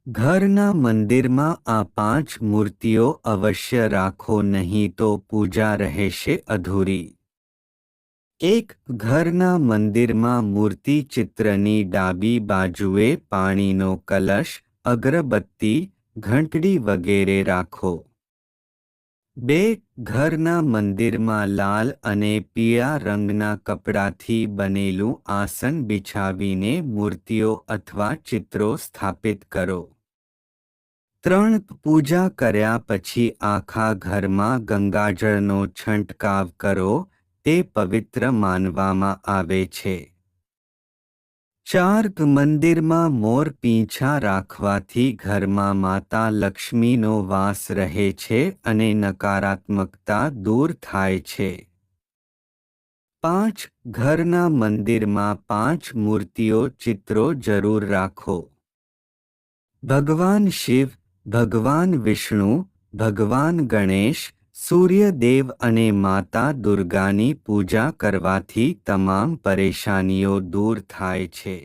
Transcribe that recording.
ઘરના મંદિરમાં આ 5 મૂર્તિઓ અવશ્ય રાખો, નહીં તો પૂજા રહેશે અધૂરી. 1. ઘરના મંદિરમાં મૂર્તિ ચિત્રની ડાબી બાજુએ પાણીનો કલશ, અગરબત્તી, ઘંટડી વગેરે રાખો. 2. ઘરના મંદિરમાં લાલ અને પીળા રંગના કપડાથી બનેલું આસન બિછાવીને મૂર્તિઓ અથવા ચિત્રો સ્થાપિત કરો. 3. પૂજા કર્યા પછી આખા ઘરમાં ગંગાજળનો છંટકાવ કરો, તે પવિત્ર માનવામાં આવે છે. 4. મંદિરમાં મોર પીંછા રાખવાથી ઘરમાં માતા લક્ષ્મીનો વાસ રહે છે અને નકારાત્મકતા દૂર થાય છે. 5. ઘરના મંદિરમાં 5 મૂર્તિઓ ચિત્રો જરૂર રાખો. ભગવાન શિવ, ભગવાન વિષ્ણુ, ભગવાન ગણેશ, સૂર્યદેવ અને માતા દુર્ગાની પૂજા કરવાથી તમામ પરેશાનીઓ દૂર થાય છે.